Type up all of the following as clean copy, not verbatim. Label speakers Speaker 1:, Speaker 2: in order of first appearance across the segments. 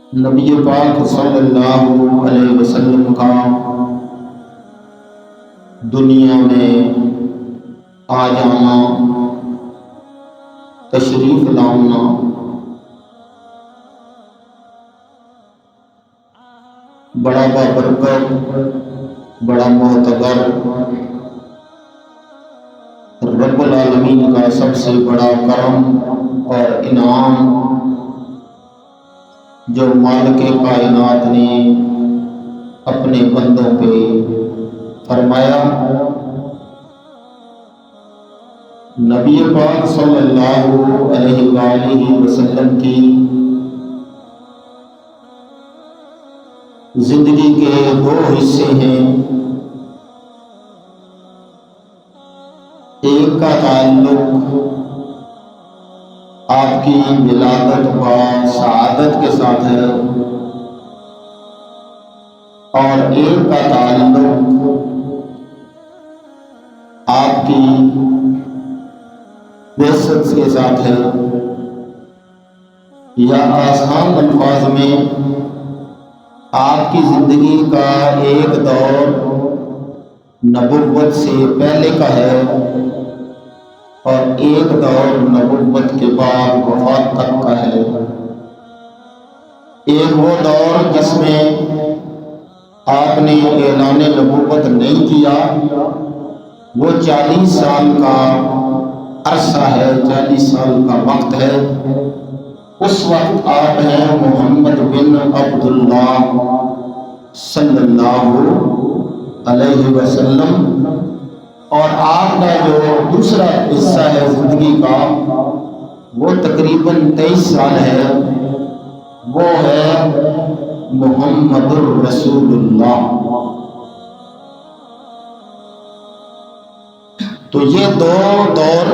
Speaker 1: نبی پاک صلی اللہ علیہ وسلم کا دنیا میں آ جانا، تشریف لانا بڑا بابرکت، بڑا معتبر، رب العالمین کا سب سے بڑا کرم اور انعام جو مالک کائنات نے اپنے بندوں پہ فرمایا۔ نبی پاک صلی اللہ علیہ وآلہ وسلم کی زندگی کے دو حصے ہیں۔ ایک کا تعلق آپ کی ولادت و سعادت کے ساتھ ہے، اور ایک کا تعلق آپ کی بعثت کے ساتھ ہے، یا آسان الفاظ میں آپ کی زندگی کا ایک دور نبوت سے پہلے کا ہے اور ایک دور نبوت کے بعد وفات تک کا ہے۔ ایک وہ دور جس میں آپ نے اعلان نبوت نہیں کیا، وہ 40 سال کا عرصہ ہے، 40 سال کا وقت ہے۔ اس وقت آپ ہیں محمد بن عبداللہ صلی اللہ علیہ وسلم، اور آپ کا جو دوسرا حصہ ہے زندگی کا وہ تقریباً 23 سال ہے، وہ ہے محمد الرسول اللہ۔ تو یہ دو دور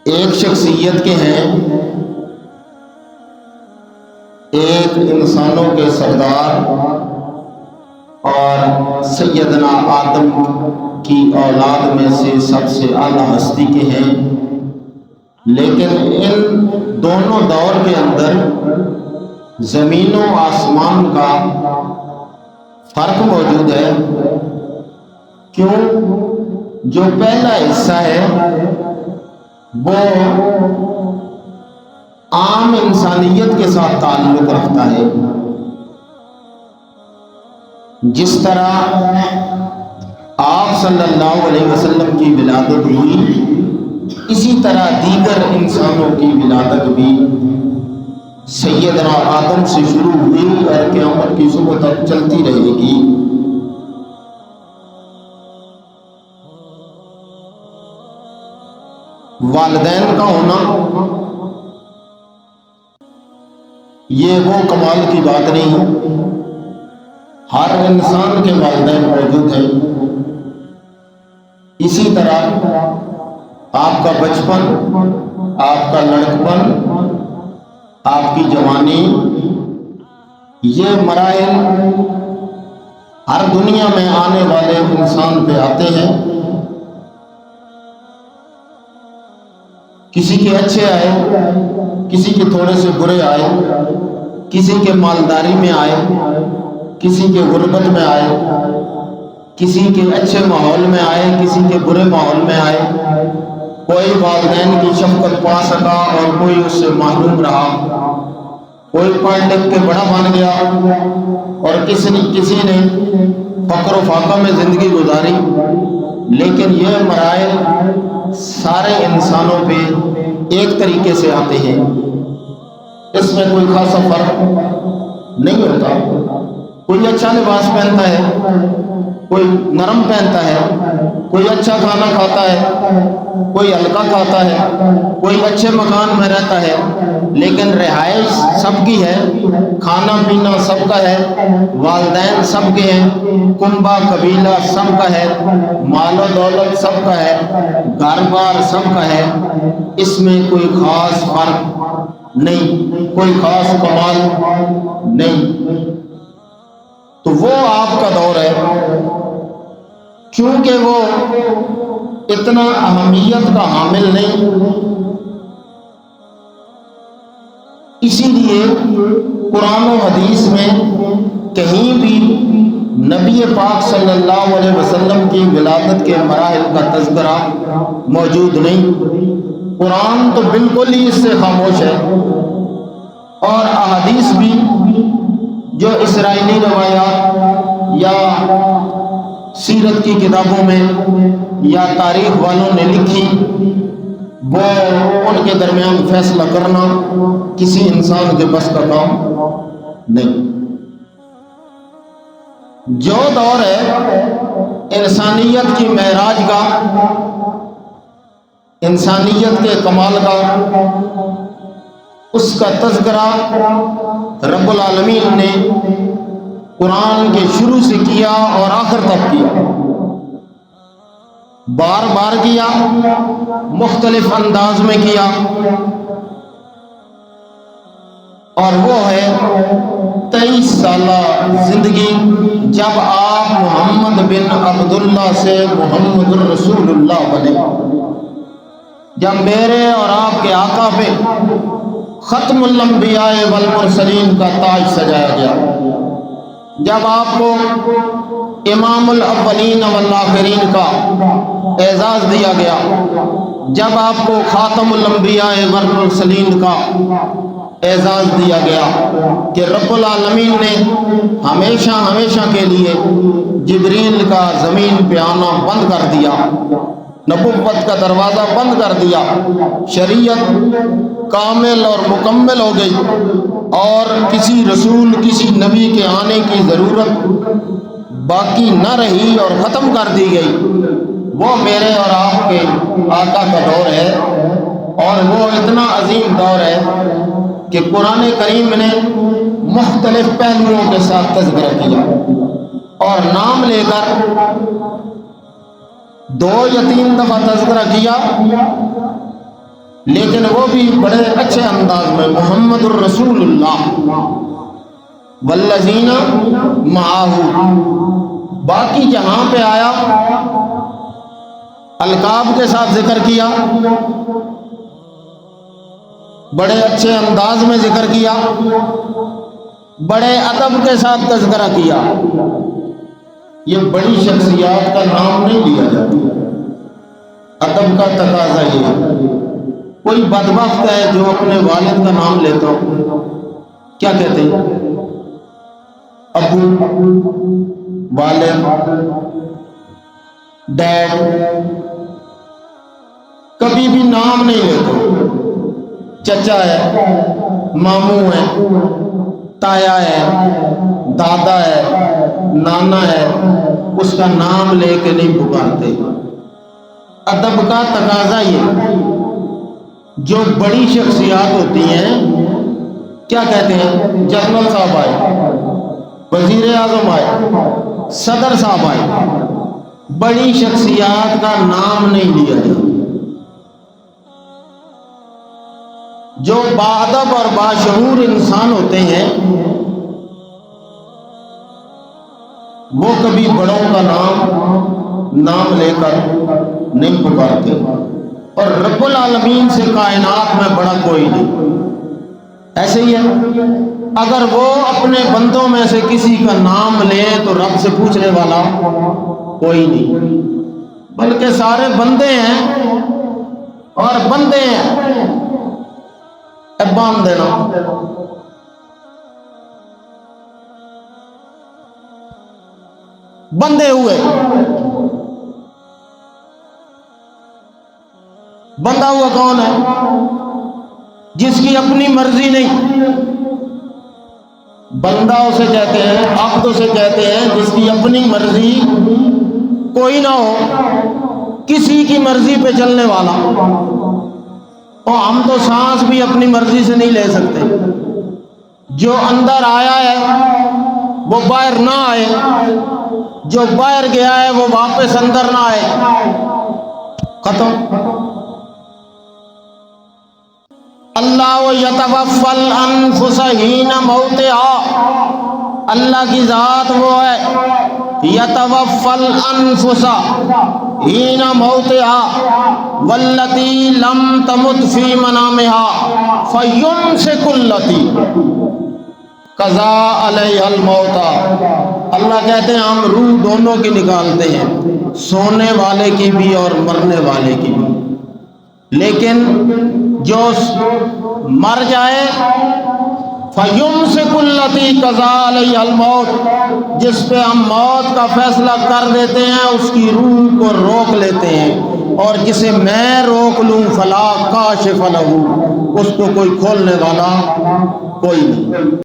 Speaker 1: ایک شخصیت کے ہیں، ایک انسانوں کے سردار اور سیدنا آدم کی اولاد میں سے سب سے اعلیٰ ہستی کے ہیں، لیکن ان دونوں دور کے اندر زمین و آسمان کا فرق موجود ہے۔ کیوں؟ جو پہلا حصہ ہے وہ عام انسانیت کے ساتھ تعلق رکھتا ہے، جس طرح آپ صلی اللہ علیہ وسلم کی ولادت ہوئی، اسی طرح دیگر انسانوں کی ولادت بھی سیدنا آدم سے شروع ہوئی اور قیامت کی صبح تک چلتی رہے گی۔ والدین کا ہونا یہ وہ کمال کی بات نہیں ہے، ہر انسان کے والدین موجود ہیں۔ اسی طرح آپ کا بچپن، آپ کا لڑکپن، آپ کی جوانی، یہ مراحل ہر دنیا میں آنے والے انسان پہ آتے ہیں۔ کسی کے اچھے آئے، کسی کے تھوڑے سے برے آئے، کسی کے مالداری میں آئے، کسی کے غربت میں آئے، کسی کے اچھے ماحول میں آئے، کسی کے برے ماحول میں آئے۔ کوئی والدین کی شفقت پا سکا اور کوئی اس سے محروم رہا، کوئی پڑھ لکھ کے بڑا بن گیا اور کسی نے فقر و فاقہ میں زندگی گزاری۔ لیکن یہ مراحل سارے انسانوں پہ ایک طریقے سے آتے ہیں، اس میں کوئی خاصا فرق نہیں ہوتا۔ کوئی اچھا لباس پہنتا ہے، کوئی نرم پہنتا ہے، کوئی اچھا کھانا کھاتا ہے، کوئی ہلکا کھاتا ہے، کوئی اچھے مکان میں رہتا ہے، لیکن رہائش سب کی ہے، کھانا پینا سب کا ہے، والدین سب کے ہیں، کنبہ قبیلہ سب کا ہے، مال و دولت سب کا ہے، گھر بار سب کا ہے۔ اس میں کوئی خاص فرق نہیں، کوئی خاص کمال نہیں۔ تو وہ آپ کا دور ہے، چونکہ وہ اتنا اہمیت کا حامل نہیں، اسی لیے قرآن و حدیث میں کہیں بھی نبی پاک صلی اللہ علیہ وسلم کی ولادت کے مراحل کا تذکرہ موجود نہیں۔ قرآن تو بالکل ہی اس سے خاموش ہے، اور احادیث بھی جو اسرائیلی روایات یا سیرت کی کتابوں میں یا تاریخ والوں نے لکھی، وہ ان کے درمیان فیصلہ کرنا کسی انسان کے بس کا کام نہیں۔ جو دور ہے انسانیت کی معراج کا، انسانیت کے کمال کا، اس کا تذکرہ رب العالمین نے قرآن کے شروع سے کیا اور آخر تک کیا، بار بار کیا، مختلف انداز میں کیا، اور وہ ہے 23 سالہ زندگی جب آپ محمد بن عبداللہ سے محمد الرسول اللہ بنے، جب میرے اور آپ کے آقا پہ ختم الانبیاء والمرسلین کا تاج سجایا گیا، جب آپ کو امام الاولین والآخرین کا اعزاز دیا گیا، جب آپ کو خاتم الانبیاء والمرسلین کا اعزاز دیا گیا کہ رب العالمین نے ہمیشہ ہمیشہ کے لیے جبریل کا زمین پہ آنا بند کر دیا، نبوت کا دروازہ بند کر دیا، شریعت کامل اور مکمل ہو گئی، اور کسی رسول کسی نبی کے آنے کی ضرورت باقی نہ رہی اور ختم کر دی گئی۔ وہ میرے اور آپ کے آقا کا دور ہے، اور وہ اتنا عظیم دور ہے کہ قرآن کریم نے مختلف پہلوؤں کے ساتھ تذکرہ کیا، اور نام لے کر 2 یا 3 دفعہ تذکرہ کیا، لیکن وہ بھی بڑے اچھے انداز میں، محمد الرسول اللہ والذین معہ۔ باقی جہاں پہ آیا القاب کے ساتھ ذکر کیا، بڑے اچھے انداز میں ذکر کیا، بڑے ادب کے ساتھ تذکرہ کیا۔ یہ بڑی شخصیات کا نام نہیں لیا جاتا، ادب کا تقاضا یہ ہے۔ کوئی بدبخت ہے جو اپنے والد کا نام لیتا ہو، کیا کہتے ہیں؟ ابو، والد، ڈیڈ، کبھی بھی نام نہیں لیتے۔ چچا ہے، ماموں ہے، تایا ہے، دادا ہے، نانا ہے، اس کا نام لے کے نہیں پکارتے۔ ادب کا تقاضا یہ، جو بڑی شخصیات ہوتی ہیں کیا کہتے ہیں؟ جنرل صاحب آئے، وزیر اعظم آئے، صدر صاحب آئے، بڑی شخصیات کا نام نہیں لیا جاتا۔ جو باادب اور باشعور انسان ہوتے ہیں وہ کبھی بڑوں کا نام لے کر نہیں پکارتے، اور رب العالمین سے کائنات میں بڑا کوئی نہیں۔ ایسے ہی ہے، اگر وہ اپنے بندوں میں سے کسی کا نام لے تو رب سے پوچھنے والا کوئی نہیں، بلکہ سارے بندے ہیں، اور بندے ہیں باندھ دینا۔ بندے ہوئے، بندہ ہوا کون ہے؟ جس کی اپنی مرضی نہیں۔ بندہ اسے کہتے ہیں، عبد اسے کہتے ہیں جس کی اپنی مرضی کوئی نہ ہو، کسی کی مرضی پہ چلنے والا۔ اور ہم تو سانس بھی اپنی مرضی سے نہیں لے سکتے، جو اندر آیا ہے وہ باہر نہ آئے، جو باہر گیا ہے وہ واپس اندر نہ آئے، ختم۔ اللہ یتوفی الانفس حین موتہا، اللہ کی ذات وہ ہے یتوفی الانفس حین موتہا واللتی لم تمت فی منامہا فیمسک التی قضا علیہ الموت، اللہ کہتے ہیں ہم روح دونوں کی نکالتے ہیں، سونے والے کی بھی اور مرنے والے کی بھی، لیکن جو مر جائے فَيُمْسِكُ الَّتِي قَضَى عَلَيْهَا الْمَوْتِ، جس پہ ہم موت کا فیصلہ کر دیتے ہیں اس کی روح کو روک لیتے ہیں، اور جسے میں روک لوں فَلَا كَاشِفَ لَهُ، اس کو کوئی کھولنے والا کوئی نہیں۔